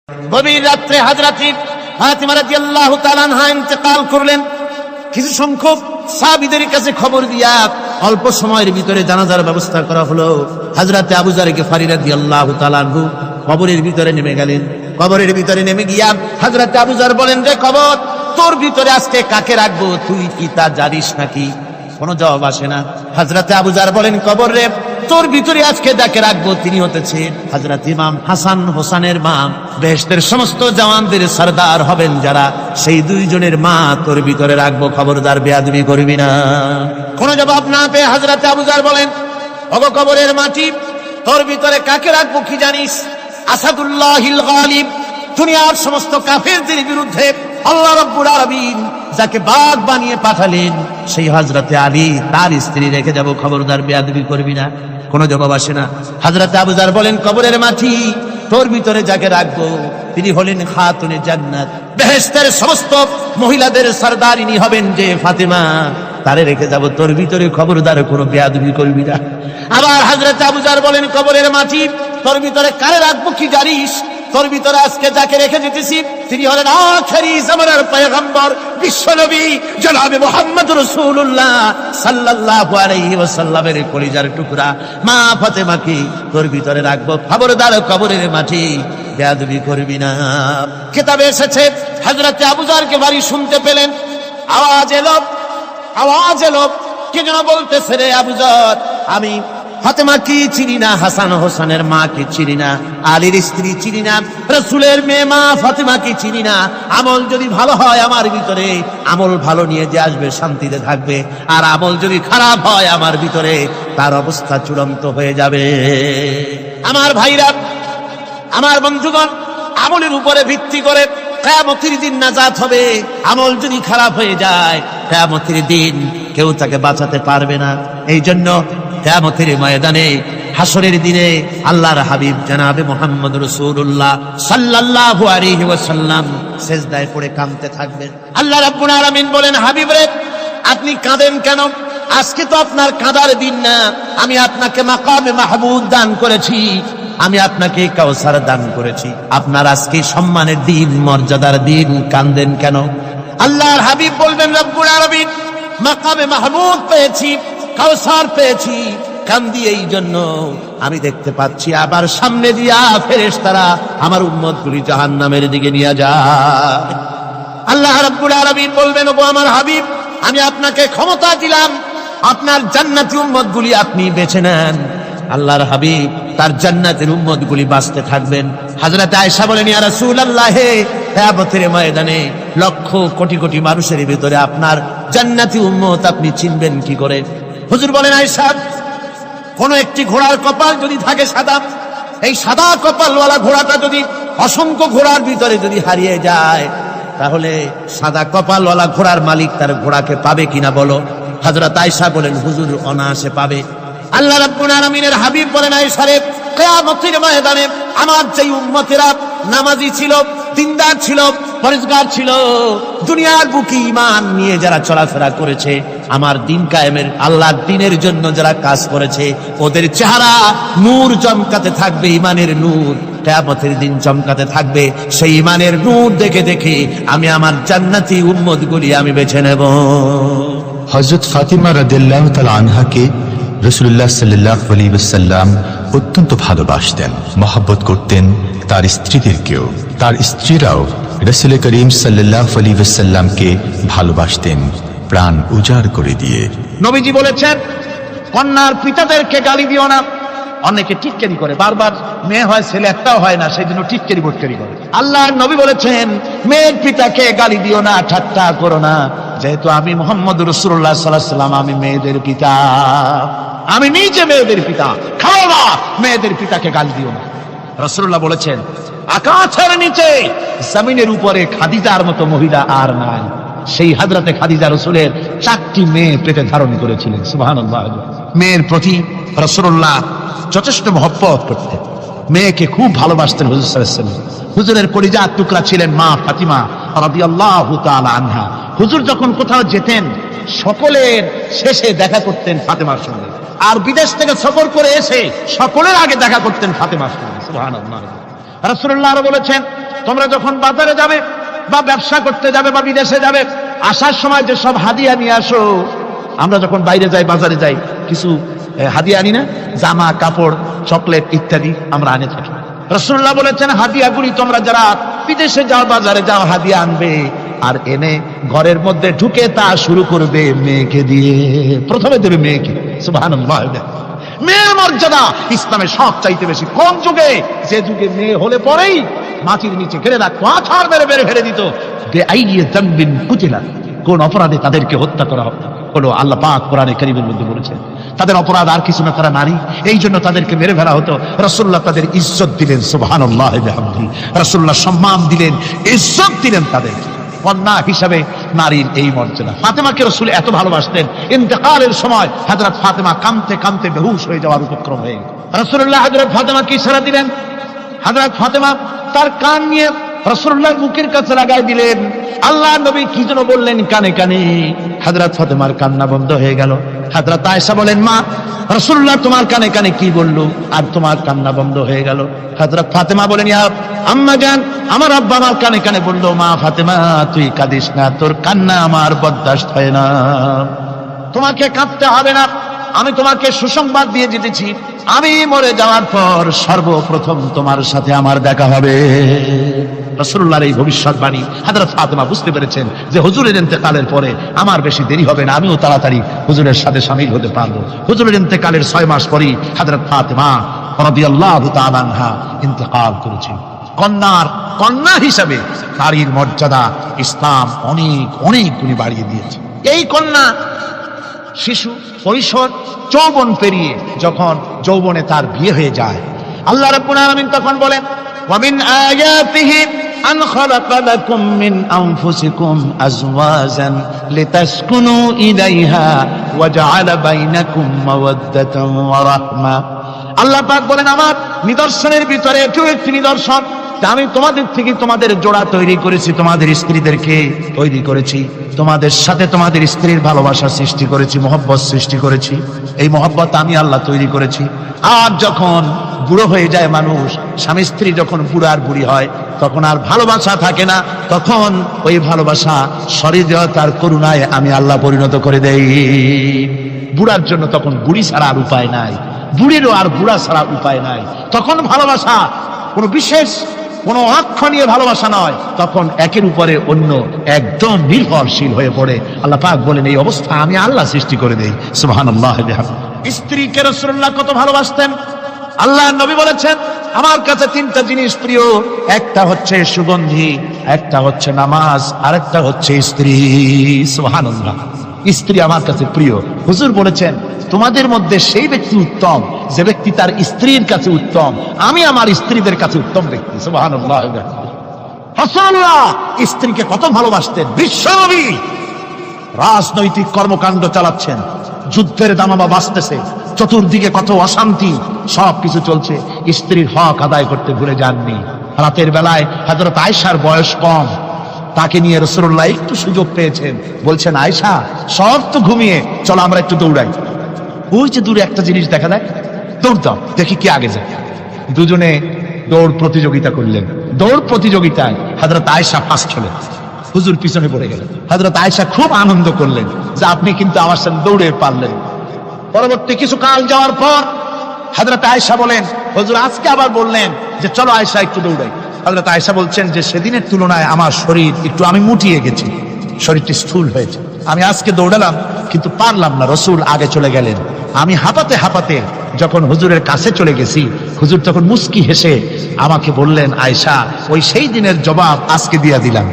গভীর রাত্রে হযরত ফাতিমা রাদিয়াল্লাহু তাআলা আনহা ইন্তেকাল করলেন। কিছু সংখ্যক সাহাবীদের কাছে খবর দিয়া অল্প সময়ের ভিতরে জানাজার ব্যবস্থা করা হলো। হযরত আবু যর গিফারী রাদিয়াল্লাহু তাআলা আনহু কবরের ভিতরে নেমে গেলেন। কবরের ভিতরে নেমে গিয়া হযরত আবু যর বলেন, রে কবর, তোর ভিতরে আজকে কাকে রাখবো, তুই কি তা জানিস নাকি? কোনো জবাব আসে না। হযরত আবু যর বলেন, কবর রে, তোর ভিতরে আজকে যাকে রাখবো তিনি হতেছেন হযরত ইমাম হাসান হোসেনের মা। বেহেশতের সমস্ত জওয়ানদের সরদার হবেন যারা, সেই দুইজনের মা তোর ভিতরে রাখবো, খবরদার বেয়াদবি করবি না। কোনো জবাব না পেয়ে হযরত আবু যর বলেন, ওগো কবরের মাটি, তোর ভিতরে কাকে রাখবো কি জানিস? আসাদুল্লাহিল গালিব, দুনিয়ার সমস্ত কাফেরদের বিরুদ্ধে আল্লাহ রাব্বুল আলামিন যাকে বাঘ বানিয়ে পাঠালেন, সেই হযরতে আলী তার স্ত্রী রেখে যাব, খবরদার বেয়াদবি করবি না। কোনো জবাব আসে না। হযরত আবু যর বলেন, কবরের মাটি, তোর ভিতরে যাকে রাখবো তিনি হলেন খাতুনে জান্নাত, বেহেশতের সমস্ত মহিলাদের সরদারিনী হবেন যে ফাতেমা, তারে রেখে যাব, তোর ভিতরে খবরদার কোনো বেয়াদবি করবি না। আবার হযরত আবু যর বলেন, কবরের মাটি, তোর ভিতরে কারে রাখবো কি জানিস? তোর ভিতরে আজকে যাকে রেখে যেতেছি তিনি হলেন আখেরি জামানার পয়গম্বর বিশ্বনবী জনাবে মুহাম্মদ রাসূলুল্লাহ সাল্লাল্লাহু আলাইহি ওয়াসাল্লামের কলিজার টুকরা মা ফাতেমাকে তোর ভিতরে রাখবো, খবরদার কবরের মাটি বেয়াদবি করবি না। কিতাবে এসেছে হযরত আবু যরকে বাড়ি শুনতে পেলেন, আওয়াজ এলো, কে যেন বলতেছে, রে আবু যর, আমি ফাতেমা কি চিনি না, হাসান হোসেনের মা কি চিনি না, আলীর স্ত্রী চিনি না, রাসূলের মেয়ে মা ফাতেমা কি চিনি না। আমল যদি ভালো হয় আমার ভিতরে, আমল ভালো নিয়ে যে আসবে শান্তিতে থাকবে, আর আমল যদি খারাপ হয় আমার ভিতরে, তার অবস্থা চূড়ান্ত হয়ে যাবে। আমার ভাইরা, আমার বন্ধুগণ, আমলের উপরে ভিত্তি করে কিয়ামতের দিন নাজাত হবে। আমল যদি খারাপ হয়ে যায়, কিয়ামতের দিন কেউ তাকে বাঁচাতে পারবে না। এই জন্য কিয়ামতের ময়দানে, হাসরের দিনে আল্লাহর হাবিব জনাবে মুহাম্মদ রাসূলুল্লাহ সাল্লাল্লাহু আলাইহি ওয়াসাল্লাম সিজদায় পড়ে কাঁদতে থাকবেন। আল্লাহ রাব্বুল আলামিন বলেন, হাবিব রে, আপনি কাঁদেন কেন? আজকে তো আপনার কাঁদার দিন না, আমি আপনাকে মাকামে মাহমুদ দান করেছি, আমি আপনাকে কাউসার দান করেছি, আপনার আজকে সম্মানের দিন, মর্যাদার দিন, কাঁদেন কেন? আল্লাহর হাবিব বলবেন, রব্বুল আলামিন, মাকামে মাহমুদ পেয়েছি, কাউসার পেয়েছি, কান্দি এই জন্য আমি দেখতে পাচ্ছি আবার সামনে দিয়া ফেরেশতারা আমার উম্মতগুলি জাহান্নামের দিকে নিয়ে যায়। আল্লাহ রাব্বুল আলামিন বলবেন, ওগো আমার হাবিব, আমি আপনাকে ক্ষমতা দিলাম, আপনার জান্নাতি উম্মতগুলি আপনি বেছে নেন। আল্লাহর হাবিব তার জান্নাতের উম্মতগুলি বাঁচতে থাকবেন। হযরত আয়েশা বলেন, ইয়া রাসূলুল্লাহ, কিয়ামতের ময়দানে লক্ষ কোটি কোটি মানুষের ভিতরে আপনার জান্নাতি উম্মত আপনি চিনবেন কি করে? হুজুর বলেন, আয়েশা, কোন একটি ঘোড়ার কপাল যদি থাকে সাদা, এই সাদা কপালওয়ালা ঘোড়াটা যদি অসংখ্য ঘোড়ার ভিতরে যদি হারিয়ে যায়, তাহলে সাদা কপালওয়ালা ঘোড়ার মালিক তার ঘোড়াকে পাবে কিনা বলো? হযরত আয়েশা বলেন, হুজুর, অনায়াসে পাবে। আল্লাহ রাব্বুল আলামিনের হাবিব বলেন, আয়েশা রে, কিয়ামতের ময়দানে আমার যেই উম্মতেরা নামাজি ছিল, দিনদার ছিল, পরেজগার ছিল, দুনিয়ার বুকে ঈমান নিয়ে যারা চলাফেরা করেছে, আমার দিন কায়েমের আল্লাহর দ্বীনের জন্য যারা কাজ করেছে, ওদের চেহারা নূর চমকাতে থাকবে, ঈমানের নূর কিয়ামতের দিন চমকাতে থাকবে। সেই ঈমানের নূর দেখে দেখে আমি আমার জান্নাতি উম্মতগুলি আমি বেছে নেব। হযরত ফাতিমা রাদিয়াল্লাহু তাআলা আনহাকে রাসূলুল্লাহ সাল্লাল্লাহু আলাইহি ওয়াসাল্লাম অত্যন্ত ভালোবাসতেন, মহব্বত করতেন তার স্ত্রীদেরকেও। তার স্ত্রীরাও রাসূল করিম সাল্লাল্লাহু আলাইহি ওয়াসাল্লামকে ভালোবাসতেন প্রাণ উজাড় করে দিয়ে। নবীজি বলেছেন, কন্যার পিতাদেরকে গালি দিও না। অনেকে টিটকারি করে, বারবার মেয়ে হয় ছেলে একটাও হয় না, সেই জন্য টিটকারি বটকারি করে। আল্লাহর নবী বলেছেন, মেয়ের পিতাকে গালি দিও না, ঠাট্টা করো না, যেহেতু আমি মুহাম্মদ রাসূলুল্লাহ সাল্লাল্লাহু আলাইহি ওয়াসাল্লাম, আমি মেয়েদের পিতা, আমি নিজে মেয়েদের পিতা, খাও না, মেয়েদের পিতাকে গালি দিও না। রাসূলুল্লাহ বলেছেন, আকাশের নিচে জমিনের উপরে খাদিজার মতো মহিলা আর নাই। সেই হযরতে খাদিজা রাসূলের 4টি মেয়ে পেটে ধারণ করেছিলেন। সুবহানাল্লাহ। মেয়ের প্রতি রাসূলুল্লাহ যথেষ্ট মহব্বত করতেন, মেয়েকে খুব ভালোবাসতেন হুজুর সাল্লাল্লাহু আলাইহি ওয়াসাল্লাম। হুজুরের কলিজার টুকরা ছিলেন মা ফাতিমা রাদিয়াল্লাহু তাআলা আনহা। হুজুর যখন কোথাও যেতেন, সকলের শেষে দেখা করতেন ফাতেমার সঙ্গে, আর বিদেশ থেকে সফর করে এসে সকলের আগে দেখা করতেন ফাতেমার সঙ্গে। সুবহানাল্লাহ। রাসূলুল্লাহ বলেছেন, তোমরা যখন বাজারে যাবে বা ব্যবসা করতে যাবে বা বিদেশে যাবে, আসার সময় যে সব হাদিয়া নিয়ে আসো, আমরা যখন বাইরে যাই, বাজারে যাই, কিছু হাদিয়া আনি না? জামা, কাপড়, চকলেট ইত্যাদি আমরা আনে থাকি। রাসূলুল্লাহ বলেছেন, হাদিয়াগুলি তোমরা যারা বিদেশে যাও, বাজারে যাও, হাদিয়া আনবে, আর এনে ঘরের মধ্যে ঢুকে তা শুরু করবে মেয়েকে দিয়ে। প্রথমে দেবে মেয়েকে। সুবহানাল্লাহ। মেয়ের মর্যাদা ইসলামে সব চাইতে বেশি। কোন যুগে? যে যুগে মেয়ে হলে পরেই মাটির নিচে ঘিরে রাখতো, আছাড় মেরে মেরে ফেলে দিত। কোন অপরাধে তাদেরকে হত্যা করা হলো, আল্লাহ পাক কোরআনে কারীমের মধ্যে বলেছেন তাদের অপরাধ আর কিছু না, তারা নারী, এই জন্য তাদেরকে মেরে ফেলা হতো। রাসূলুল্লাহ তাদের ইজ্জত দিলেন। সুবহানাল্লাহ বিহামদিহি। রাসূলুল্লাহ সম্মান দিলেন, ইজ্জত দিলেন তাদেরকে। কন্যা হিসাবে নারীর এই মর্যাদা। ফাতেমাকে রাসূল এত ভালোবাসতেন, ইন্তেকালের সময় হযরত ফাতেমা কাঁদতে কাঁদতে বেহুশ হয়ে যাওয়ার উপক্রম হয়ে গেল। রাসূলুল্লাহ হযরত ফাতেমাকে ইশারা দিলেন। হযরত ফাতেমা তার কান নিয়ে রাসূলুল্লাহর মুখের কাছে লাগাই দিলেন। আল্লাহর নবী কি যেন বললেন কানে কানে, হযরত ফাতেমার কান্না বন্ধ হয়ে গেল। হযরত আয়েশা বলেন, মা, রাসূলুল্লাহ তোমার কানে কানে কি বললো আর তোমার কান্না বন্ধ হয়ে গেল? হযরত ফাতেমা বলেন, ইয়া আম্মা জান, আমার আব্বা আমার কানে কানে বললো, মা ফাতেমা তুই কাঁদিস না, তোর কান্না আমার বরদাস্ত হয় না, তোমাকে কাঁদতে হবে না। আমি তোমাকে সুসংবাদ দিয়ে যেতেছি, আমি মরে যাওয়ার পর সর্বপ্রথম তোমার সাথে আমার দেখা হবে। রাসূলুল্লাহর এই ভবিষ্যৎবাণী হযরত ফাতেমা বুঝতে পেরেছেন যে হুজুরের ইন্তেকালের পরে আমার বেশি দেরি হবে না, আমিও তাড়াতাড়ি হুজুরের সাথে শামিল হতে পারবো। হুজুরের ইন্তেকালের 6 মাস পরেই হযরত ফাতেমা রাদিয়াল্লাহু তাআলা আনহা ইন্তেকাল করেছেন। কন্যা হিসাবে নারীর মর্যাদা ইসলাম অনেক অনেক গুণে বাড়িয়ে দিয়েছে। এই কন্যা শিশু, কৈশোর, যৌবন পেরিয়ে যখন যৌবনে তার বিয়ে হয়ে যায়, আল্লাহ রাব্বুল আলামিন তখন বলেন, ওয়া মিন আয়াতিহি আন খালাকা লাকুম মিন আনফুসিকুম আজওয়াজান লিতাসকুনু ইলাইহা ওয়া জাআলা বাইনাকুম মাওয়াদ্দাতান ওয়া রাহমা। আল্লাহ পাক বলেন, আমার নিদর্শনের ভিতরে একটি নিদর্শন, আমি তোমাদের থেকে তোমাদের জোড়া তৈরি করেছি, তোমাদের স্ত্রীদেরকে তৈরি করেছি, তোমাদের সাথে তোমাদের স্ত্রীর ভালোবাসা সৃষ্টি করেছি, মহব্বত সৃষ্টি করেছি। এই মহব্বত আমি আল্লাহ তৈরি করেছি। আর যখন বুড়ো হয়ে যায় মানুষ, স্বামী স্ত্রী যখন বুড়ার বুড়ি হয়, তখন আর ভালোবাসা থাকে না, তখন ওই ভালোবাসা সহৃদয়তার করুণায় আমি আল্লাহ পরিণত করে দেই। বুড়ার জন্য তখন বুড়ি ছাড়া আর উপায় নাই, বুড়িরও আর বুড়া ছাড়া উপায় নাই। তখন ভালোবাসা কোনো বিশেষ কোনো অক্ষ নিয়ে ভালোবাসা নয়, তখন একের উপরে অন্য একদম নির্ভরশীল হয়ে পড়ে। আল্লাহ পাক বলেন, এই অবস্থা আমি আল্লাহ সৃষ্টি করে দেই। সুবহানাল্লাহ। স্ত্রীকে রাসূলুল্লাহ কত ভালোবাসতেন। আল্লাহর নবী বলেছেন, আমার কাছে 3টা জিনিস প্রিয়, একটা হচ্ছে সুগন্ধি, একটা হচ্ছে নামাজ, আরেকটা হচ্ছে স্ত্রী। সুবহানাল্লাহ। স্ত্রী আমার কাছে প্রিয়। হুজুর বলেছেন, তোমাদের মধ্যে সেই ব্যক্তি উত্তম যে ব্যক্তি তার স্ত্রীর কাছে উত্তম। আমি আমার স্ত্রীদের কাছে উত্তম ব্যক্তি। সুবহানাল্লাহ। রাসূলুল্লাহ স্ত্রীকে কত ভালোবাসতেন। বিশ্বনবী রাজনৈতিক কর্মকাণ্ড চালাচ্ছেন, যুদ্ধের দামামা বাজতেছে, চতুর্দিকে কত অশান্তি, সবকিছু চলছে, স্ত্রীর হক আদায় করতে ভুলে যাননি। রাতের বেলায় হযরত আয়েশার বয়স কম, তাকে নিয়ে রাসূলুল্লাহ একটু সুযোগ পেয়েছেন, বলছেন, আয়েশা সব তো ঘুমিয়ে, চলো আমরা একটু দৌড়াই। ওই যে দূরে একটা জিনিস দেখা যায়, দৌড় দাও, দেখি কে আগে যায়। দুজনে দৌড় প্রতিযোগিতা করলেন। দৌড় প্রতিযোগিতায় হযরত আয়েশা ফার্স্ট হলেন, হুজুর পিছনে পড়ে গেলেন। হযরত আয়েশা খুব আনন্দ করলেন যে আপনি কিন্তু আমার সাথে দৌড়ে পারলেন। পরবর্তী কিছু কাল যাওয়ার পর হযরত আয়েশা বলেন, হুজুর আজকে আবার বললেন যে চলো আয়েশা একটু দৌড়াই। হযরত আয়েশা বলছেন যে সেদিনের তুলনায় আমার শরীর একটু, আমি মুটিয়ে গেছি, শরীরটি স্থূল হয়েছে, আমি আজকে দৌড়ালাম কিন্তু পারলাম না, রাসূল আগে চলে গেলেন। আমি হাঁপাতে হাঁপাতে যখন হুজুরের কাছে চলে গেছি, হুজুর তখন মুস্কি হেসে আমাকে বললেন, আয়েশা ওই সেই দিনের জবাব আজকে দিয়া দিলাম।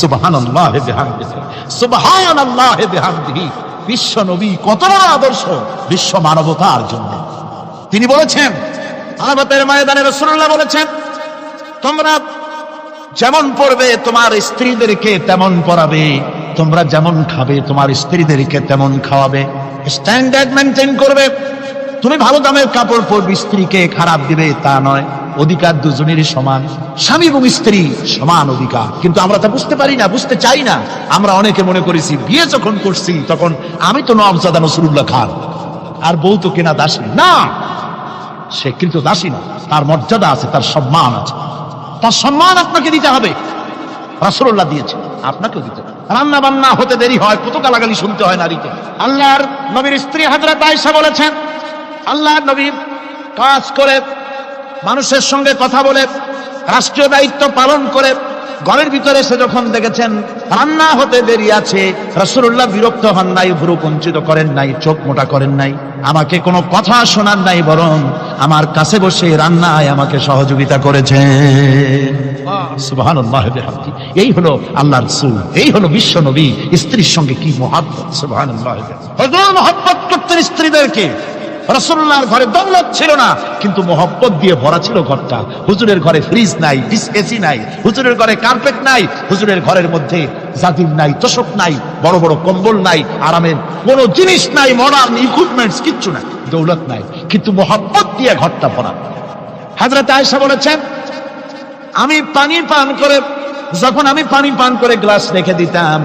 সুবহানাল্লাহ বিহামদিহি, সুবহানাল্লাহ বিহামদিহি। বিশ্ব নবী কত বড় আদর্শ বিশ্ব মানবতার জন্য। তিনি বলেছেন, আরাফাতের ময়দানে রাসূলুল্লাহ বলেছেন, তোমরা যেমন পড়বে তোমার স্ত্রীদেরকে তেমন পড়াবে, তোমরা যেমন খাবে তোমার স্ত্রীদেরকে তেমন খাওয়াবে, স্ট্যান্ডার্ড মেনটেন করবে। তুমি ভালো দামের কাপড় পরবে, স্ত্রীকে খারাপ দিবে তা নয়। অধিকার দুজনেরই সমান, স্বামী এবং স্ত্রী সমান অধিকার। কিন্তু আমরা তা বুঝতে পারি না, বুঝতে চাই না। আমরা অনেকে মনে করেছি বিয়ে যখন করছি তখন আমি তো নওয়াবজাদা নসরুল্লাহ খান, আর বউ তো কেনা দাসী না, সে কিন্তু দাসী না, তার মর্যাদা আছে, তার সম্মান আছে। তার সম্মান আপনাকে দিতে হবে। রাসূলুল্লাহ দিয়েছে, আপনাকেও দিতে হবে। রান্না বান্না হতে দেরি হয়, কত গালাগালি শুনতে হয় নারীকে। আল্লাহর নবীর স্ত্রী হযরত আয়েশা বলেছেন, আল্লাহর নবী কাজ করে, মানুষের সঙ্গে কথা বলে, রাষ্ট্রীয় দায়িত্ব পালন করে ঘরের ভিতরে এসে যখন দেখেছেন রান্না হতে দেরি আছে, রাসূলুল্লাহ বিরক্ত হন নাই, ভ্রু কুঞ্চিত করেন নাই, চোখ মোটা করেন নাই, আমাকে কোনো কথা শোনান নাই, বরং আমার কাছে বসে রান্নায় আমাকে সহযোগিতা করেছেন। সুবহানাল্লাহ বিহামদি। এই হলো আল্লাহর রাসূল, এই হলো বিশ্ব নবী। স্ত্রীর সঙ্গে কি মহব্বত! সুবহানাল্লাহ। হুজুর মহব্বত করতেন স্ত্রীদেরকে। রাসূলুল্লাহর ঘরে দৌলত ছিল না, কিন্তু মহব্বত দিয়ে ভরা ছিল ঘরটা। হুজুরের ঘরে ফ্রিজ নাই, এসি নাই, হুজুরের ঘরে কার্পেট নাই, হুজুরের ঘরের মধ্যে জাজিম নাই, তোশক নাই, বড় বড় কম্বল নাই, আরামের কোনো জিনিস নাই, মডার্ন ইকুইপমেন্টস কিচ্ছু নাই, দৌলত নাই, কিন্তু মহব্বত দিয়ে ঘরটা ভরা। হযরত আয়েশা বলেছেন, আমি পানি পান করে গ্লাস রেখে দিতাম,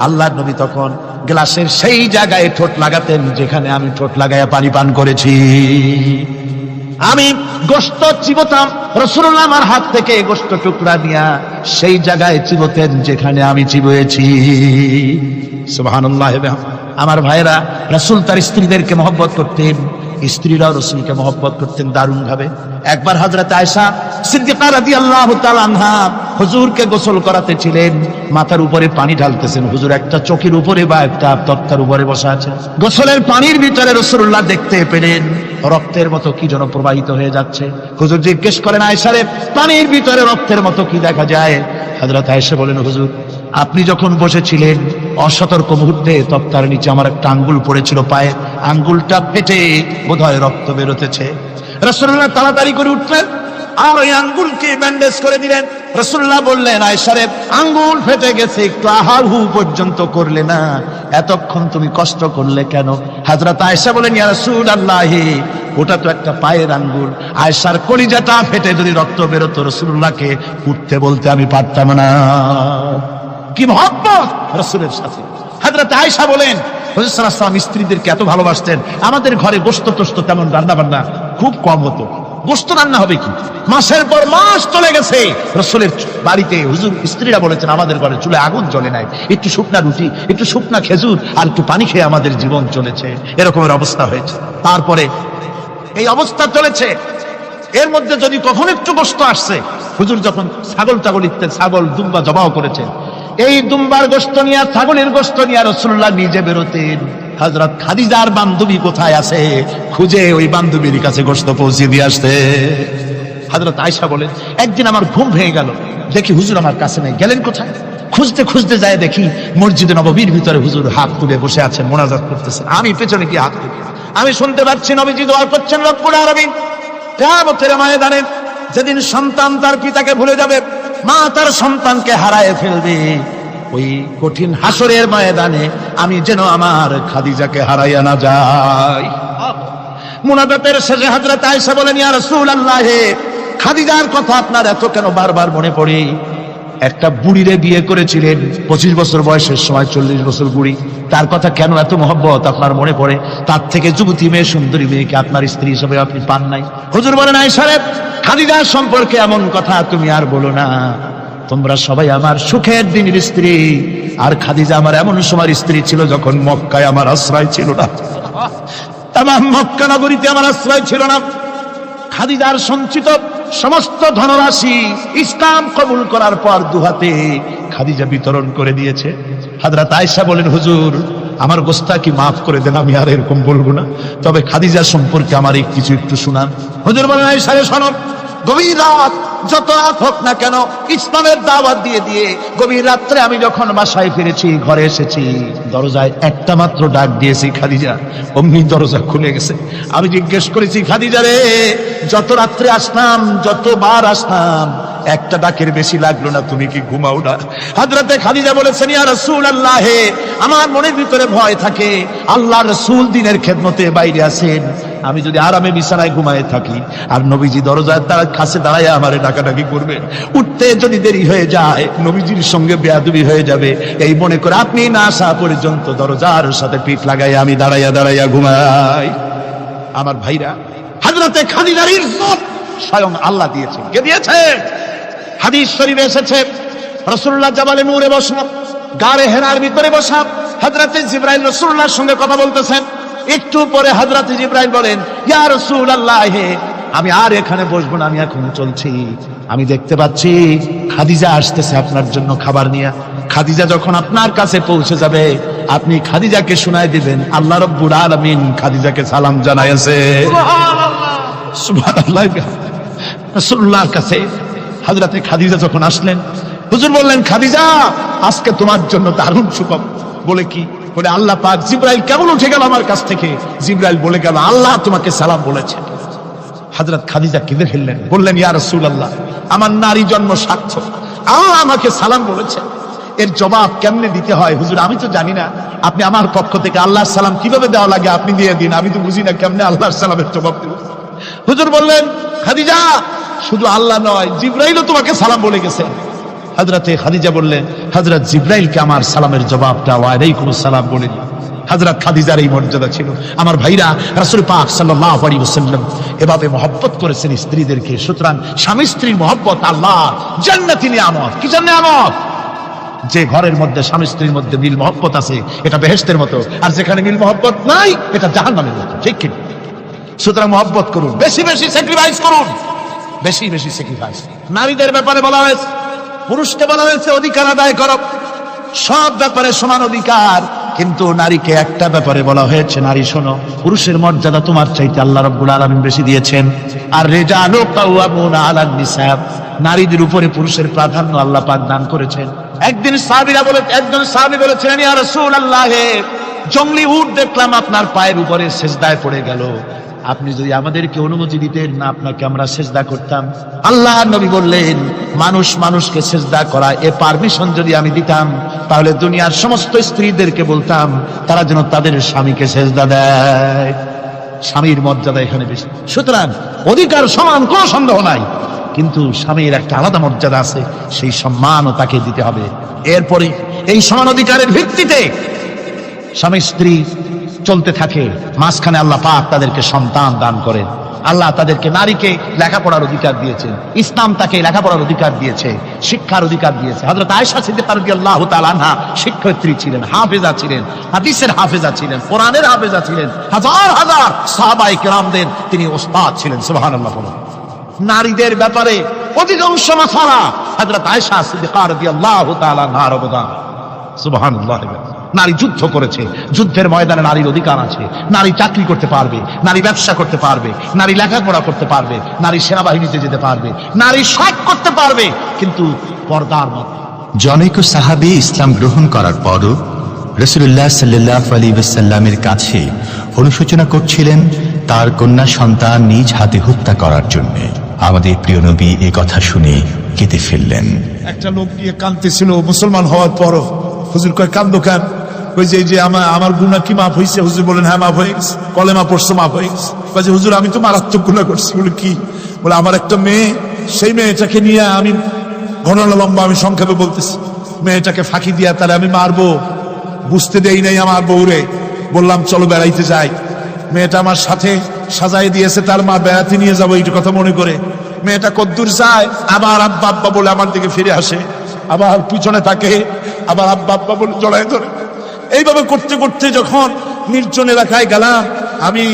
আল্লাহর নবী তখন গ্লাসের সেই জায়গায় ঠোঁট লাগাতেন যেখানে আমি ঠোঁট লাগাইয়া পানি পান করেছি। আমি গোশত চিবোতাম, রাসূলুল্লাহ আমার হাত থেকে গোশত টুকরা নিয়া সেই জায়গায় চিবোতেন যেখানে আমি চিবুয়েছি। সুবহানাল্লাহ। আমার ভাইরা, রাসূল তার স্ত্রীদেরকে মহব্বত করতেন, স্ত্রীরাও রাসূলকে মহব্বত করতেন দারুণ ভাবে। একবার হযরত আয়েশা সিদ্দিকা রাদিয়াল্লাহু তাআলা আনহা হুজুরকে গোসল করাতেছিলেন, মাথার উপরে পানি ঢালতেছেন, হুজুর একটা চকির উপরে বা একটা তক্তার উপরে বসা আছে। গোসলের পানির ভিতরে রাসূলুল্লাহ দেখতে পেলেন রক্তের মতো কি যেন প্রবাহিত হয়ে যাচ্ছে। হুজুর জিজ্ঞেস করেন, আয়েশারে, পানির ভিতরে রক্তের মতো কি দেখা যায়? হযরত আয়েশা বলেন, হুজুর আপনি যখন বসেছিলেন অসতর্ক মুহূর্তে তক্তার নিচে আমার একটা আঙ্গুল পড়েছিল, পায়ে আঙ্গুলটা ফেটে বোধহয় রক্ত বেরোতেছে। রাসূলুল্লাহ তাড়াতাড়ি করে উঠলেন আর ওই আঙ্গুলকে ব্যান্ডেজ করে দিলেন। রাসূলুল্লাহ বললেন, আয়েশারে, আঙ্গুল ফেটে গেছে, একটু আহাহু পর্যন্ত করলে না, এতক্ষণ তুমি কষ্ট করলে কেন? হযরত আয়েশা বলেন, ইয়া রাসূলুল্লাহ, ওটা তো একটা পায়ের আঙ্গুল। আয়েশার কলিজাটা ফেটে যদি রক্ত বেরোতো রাসূলুল্লাহকে উঠতে বলতে আমি পারতাম না। কি মহব্বত রাসূলের সাথে! হযরত আয়েশা বলেন, হুজুর সাল্লাল্লাহু আলাইহি ওয়াসাল্লাম স্ত্রীদেরকে এত ভালোবাসতেন, আমাদের ঘরে গোশত টোস্ত তেমন রান্না বান্না খুব কম হতো। গোশত রান্না হবে কি, মাসের পর মাস চলে গেছে রাসূলের বাড়িতে, হুজুর স্ত্রীরা বলেছেন আমাদের ঘরে চুলে আগুন জ্বলে নাই, একটু শুকনা রুটি, একটু শুকনা খেজুর আর একটু পানি খেয়ে আমাদের জীবন চলেছে, এরকমের অবস্থা হয়েছে। তারপরে এই অবস্থা চলেছে, এর মধ্যে যদি কখন একটু গোশত আসছে, হুজুর যখন ছাগল ইত্যাদি ছাগল দুম্বা জবাও করেছেন, এই দুম্বার গোশত নিয়ে, ছাগলের গোশত নিয়ে রাসূলুল্লাহ নিজে বেরোতেন। হযরত খাদিজার বান্ধবী কোথায় আছে খুঁজে ওই বান্ধবীর কাছে গোশত পৌঁছে দিয়ে আসতে। হযরত আয়েশা বলেন, একদিন আমার ঘুম ভেঙে গেল, দেখি হুজুর আমার কাছে নেই, গেলেন কোথায়? খুঁজতে খুঁজতে যায় দেখি মসজিদে নববীর ভিতরে হুজুর হাত তুলে বসে আছেন, মোনাজাত করতেছেন। আমি পেছনে কি হাত তুলে আমি শুনতে পাচ্ছি নবীজি দোয়া করছেন, রব্বুল আলামিন কিয়ামতের ময়দানে যেদিন সন্তান তার পিতাকে ভুলে যাবে, মা তার সন্তানকে হারায় ফেলবে, ওই কঠিন হাসরের ময়দানে আমি যেন আমার খাদিজাকে হারাইয়া না যাই। মুনাজাতের শেষে হযরত আয়েশা বলেন, ইয়া রাসূলুল্লাহ, খাদিজার কথা আপনার এত কেন বারবার মনে পড়ে? একটা বুড়িরে বিয়ে করেছিলেন 25 বছর বয়সের সময়, 40 বছর বুড়ি, তার কথা কেন এত মহব্বত আপনার মনে পড়ে? তার থেকে যুবতী মেয়ে, সুন্দরী মেয়েকে আপনার স্ত্রী হিসেবে আপনি পান নাই। হুজুর বলেন, আয়েশা রে, খাদিজার সম্পর্কে এমন কথা তুমি আর বলো না, তোমরা সবাই আমার সুখের দিনের স্ত্রী, আর খাদিজা আমার এমন সময় স্ত্রী ছিল যখন মক্কায় আমার আশ্রয় ছিল না, তামাম মক্কা নগরীতে আমার আশ্রয় ছিল না। খাদিজার সঞ্চিত সমস্ত ধনরাশি ইসলাম কবুল করার পর দুহাতে খাদিজা বিতরণ করে দিয়েছে। হযরত আয়েশা বলেন, হুজুর আমার গোস্তাকি মাফ করে দেন, আমি আর এরকম বলবো না, তবে খাদিজা সম্পর্কে আমার কিছু একটু শোনান। হুজুর বলেন, আয়েশা রে শোনো, গভীর রাত, যত রাত হোক না কেন, ইসলামের দাওয়াত দিয়ে দিয়ে গভীর রাত্রে আমি যখন বাসায় ফিরেছি, ঘরে এসেছি, দরজায় একটা মাত্র ডাক দিয়েছি, খাদিজা, অমনি দরজা খুলে গেছে। আমি জিজ্ঞেস করেছি, খাদিজা রে, যত রাত্রে আসলাম, যতবার আসলাম, একটা ডাকের বেশি লাগলো না, তুমি কি ঘুমাও না? হযরতে খাদিজা বলেছেন, ইয়া রাসূলুল্লাহ, আমার মনের ভিতরে ভয় থাকে, আল্লাহর রাসূল দ্বীনের খেদমতে বাইরে আছেন, আমি যদি আরামে বিছানায় ঘুমায় থাকি আর নবীজি দরজার কাছে দাঁড়ায় আমারে ডাকাডাকি করবে, উঠতে যদি দেরি হয়ে যায় নবীজির সঙ্গে বেয়াদবি হয়ে যাবে, এই মনে করে আপনি না আসা পর্যন্ত দরজার সাথে পিঠ লাগাই আমি দাঁড়াইয়া ঘুমাই। আমার ভাইরা, হযরতে খাদিজার ইজ্জত স্বয়ং আল্লাহ দিয়েছেন। কে দিয়েছে? হাদিস শরীফে এসেছে রাসূলুল্লাহ জাবালে নূরে বসা, গারে হেরার ভিতরে বসা, হযরতে জিবরাইল রাসূলুল্লাহর সঙ্গে কথা বলতেছেন। একটু পরে হযরতে জিবরাইল বলেন, ইয়া রাসূলুল্লাহ, আমি আর এখানে বসবো না, আমি এখন চলছি। আমি দেখতে পাচ্ছি খাদিজা আসতেছে আপনার জন্য খাবার নিয়ে। খাদিজা যখন আপনার কাছে পৌঁছে যাবে, আপনি খাদিজাকে শোনায় দিবেন আল্লাহ রাব্বুল আলামিন খাদিজাকে সালাম জানাইছে। সুবহানাল্লাহ। রাসূলুল্লাহর কাছে হযরতে খাদিজা যখন আসলেন, হুজুর বললেন, খাদিজা, আজকে তোমার জন্য দারুণ সুখবর। বলে কি? বলে আল্লাহ পাক জিবরাইল কেমন উঠে গেল আমার কাছ থেকে। জিবরাইল বলে গেল, আল্লাহ তোমাকে সালাম বলেছে। হযরত খাদিজা কেঁদে ফেললেন, বললেন, ইয়া রাসূলুল্লাহ, আমার নারী জন্ম সার্থক, আল্লাহ আমাকে সালাম বলেছে। এর জবাব কেমনে দিতে হয় হুজুর? আমি তো জানি না, আপনি আমার পক্ষ থেকে আল্লাহর সালাম কিভাবে দেওয়া লাগে আপনি দিয়ে দিন, আমি তো বুঝি না কেমনে আল্লাহর সালামের জবাব দেব। হুজুর বললেন, খাদিজা, শুধু আল্লাহ নয়, জিবরাইলও তোমাকে সালাম বলে গেছে। হযরতে খাদিজা বললেন, হযরত জিবরাইলকে আমার সালামের জবাবটা ওয়ালাইকুম আসসালাম বলে দিন। হযরত খাদিজার এই মর্যাদা ছিল। আমার ভাইরা, রাসূল পাক সাল্লাল্লাহু আলাইহি ওয়াসাল্লাম এভাবে মহব্বত করেছেন স্ত্রীদেরকে। সুতরাং স্বামী স্ত্রীর মহব্বত আল্লাহ জান্নাতি নিয়ামত। কি নিয়ামত? যে ঘরের মধ্যে স্বামী স্ত্রীর মধ্যে মিল মহব্বত আছে, এটা বেহেশতের মতো, আর যেখানে মিল মহব্বত নাই, এটা জাহান্নামের মতো। ঠিক কি? সুতরাং মহব্বত করুন, বেশি বেশি স্যাক্রিফাইস করুন, বেশি বেশি স্যাক্রিফাইস। নারীদের ব্যাপারে বলা হয়েছে, পুরুষকে বলা হয়েছে অধিকার আদায় করো, সব ব্যাপারে সমান অধিকার। কিন্তু নারীকে একটা ব্যাপারে বলা হয়েছে, নারী শোনো, পুরুষের মর্যাদা তোমার চাইতে আল্লাহ রাব্বুল আলামিন বেশি দিয়েছেন। আর রিজালু কাওয়ামুনা আলান নিসা, নারীদের উপরে পুরুষের প্রাধান্য আল্লাহ পাক দান করেছেন। একজন সাহাবী বলেছিলেন, ইয়া রাসূলুল্লাহ, জংলি উট দেখলাম আপনার পায়ের উপরে সিজদায় পড়ে গেল, আপনি যদি আমাদেরকে অনুমতি দিতেন না, আপনাকে আমরা সিজদা করতাম। আল্লাহর নবী বললেন, মানুষ মানুষকে সিজদা করা, এ পারমিশন যদি আমি দিতাম, তাহলে দুনিয়ার সমস্ত স্ত্রীদেরকে বলতাম তারা যেন তাদের স্বামীকে সিজদা দেয়। স্বামীর মর্যাদা এখানে বেশি। সুতরাং অধিকার সমান, কোনো সন্দেহ নাই, কিন্তু স্বামীর একটা আলাদা মর্যাদা আছে, সেই সম্মানও তাকে দিতে হবে। এরপরে এই সমান অধিকারের ভিত্তিতে স্বামী স্ত্রী চলতে থাকে, মাঝখানে আল্লাহ পাক তাদেরকে সন্তান দান করেন। আল্লাহ তাদেরকে, নারীকে লেখাপড়ার অধিকার দিয়েছেন, ইসলাম তাকে লেখাপড়ার অধিকার দিয়েছে, শিক্ষার অধিকার দিয়েছে। হযরত আয়েশা সিদ্দিকা রাদিয়াল্লাহু তাআলা আনহা শিক্ষয়িত্রী ছিলেন, হাফেজা ছিলেন, হাদিসের হাফেজা ছিলেন, কোরআনের হাফেজা ছিলেন, হাজার হাজার সাহাবায়ে কেরামদের তিনি ওস্তাদ ছিলেন। সুবহানাল্লাহ। নারীদের ব্যাপারে অধিকাংশ মাসালা হযরত আয়েশা সিদ্দিকা রাদিয়াল্লাহু তাআলা আনহার অবদান। সুবহানাল্লাহ। নারী যুদ্ধ করেছে, যুদ্ধের ময়দানে নারীর অধিকার আছে। নারী চাকরি করতে পারবে, নারী ব্যবসা করতে পারবে, নারী লেখাপড়া করতে পারবে, নারী সেনাবাহিনীতে যেতে পারবে, নারী সব করতে পারবে, কিন্তু পর্দার মধ্যে। জনৈক সাহাবী ইসলাম গ্রহণ করার পরও রাসূলুল্লাহ সাল্লাল্লাহু আলাইহি ওয়াসাল্লামের কাছে অনুশোচনা করছিলেন তার কন্যা সন্তান নিজ হাতে হত্যা করার জন্য। আমাদের প্রিয় নবী এই কথা শুনে কেঁদে ফেললেন। একটা লোক গিয়ে কাঁদতেছিল মুসলমান হওয়ার পরও। হুজুর কয়, কান্দো কেন? কই যে আমার গুনাহ কি মাফ হয়েছে? হুজুর বলেন, হ্যাঁ মাফ হয়ে গেছে। কলেমা পড়ছো, মাফ হয়ে গেছে। কয়, হুজুর আমি তো মারাত্মক গুনাহ করছি। বলে কি? বলে আমার একটা মেয়ে, সেই মেয়েটাকে নিয়ে আমি, ঘটনা লম্বা, আমি সংক্ষেপে বলতেছি, মেয়েটাকে ফাঁকি দিয়া তাহলে আমি মারবো, বুঝতে দেই নাই আমার বউরে। বললাম চলো বেড়াইতে যাই। মেয়েটা আমার সাথে সাজাই দিয়েছে, তার মা বেড়াতে নিয়ে যাবো এইটা কথা মনে করে। মেয়েটা কদ্দূর যায়, আবার আব্বা আব্বা বলে আমার দিকে ফিরে আসে, আবার পিছনে থাকে, আবার আব্বা আব্বা বলে জড়ায় ধরে। এইভাবে করতে করতে যখন নির্জন এলাকায় গেলাম, আমি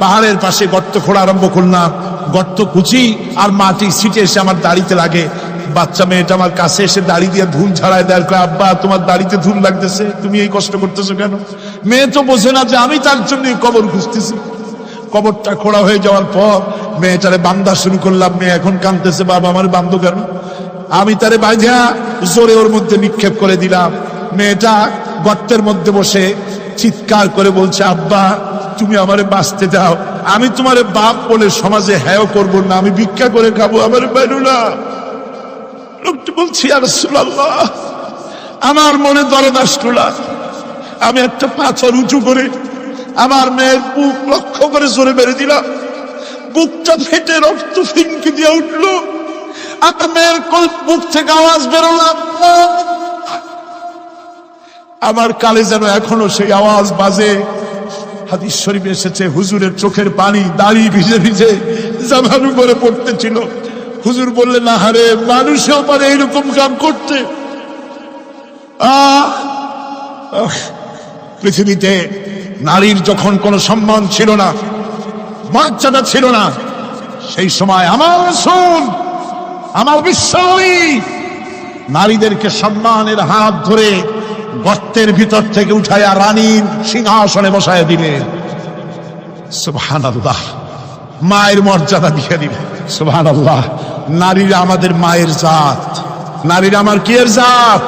পাহাড়ের পাশে গর্ত খোঁড়া আরম্ভ করলাম। গর্ত কুচি আর মাটি ছিটে এসে আমার দাড়িতে লাগে। বাচ্চা মেয়েটা আমার কাছে এসে দাড়ি দিয়ে ধুল ঝাড়ায় দেয়। আব্বা, তোমার দাড়িতে ধুল লাগতেছে, তুমি এই কষ্ট করতেছো কেন? মেয়ে তো বোঝে না যে আমি তার জন্য কবর খুঁজতেছি। কবরটা খোঁড়া হয়ে যাওয়ার পর মেয়েটারে বান্ধা শুরু করলাম। মেয়ে এখন কাঁদতেছে, বাবা আমার বান্ধব কেন? আমি তারে বাঁধা জোরে ওর মধ্যে নিক্ষেপ করে দিলাম। মেয়েটা গর্তের মধ্যে বসে চিৎকার করে বলছে, আব্বা তুমি আমারে বাঁচতে দাও, আমি তোমারে বাপ বলে সমাজে হ্যাঁ করবো না, আমি ভিক্ষা করে খাবো, আমারে বাইরো না। লোকটি বলছি, ইয়া রাসূলুল্লাহ, আমার মনে দরদ আসলো। আমি একটা পাথর উঁচু করে আমার মেয়ের বুক লক্ষ্য করে জোরে মেরে দিলাম। বুকটা ফেটে রক্ত ফিনকি দিয়ে উঠলো। আমার মেয়ের বুক থেকে আওয়াজ বেরোলো, আমার কালে যেন এখনো সেই আওয়াজ বাজে। হাদিস শরীফে এসেছে, হুজুরের চোখের পানি দাড়ি ভিজে ভিজে জামার উপরে পড়তেছিল। হুজুর বললেন, আহারে মানুষও পারে এরকম কাম করতে। পৃথিবীতে নারীর যখন কোনো সম্মান ছিল না, মর্যাদা ছিল না, সেই সময় আমার রাসূল, আমার বিশ্বনবী নারীদেরকে সম্মানের হাত ধরে গর্তের ভিতর থেকে উঠাইয়া রানীর সিংহাসনে বসায় দিলেন। সুবহানাল্লাহ, মায়ের মর্যাদা দিয়ে দিলেন। সুবহানাল্লাহ, নারীরা আমাদের মায়ের জাত, নারীরা আমার কিয়ের জাত?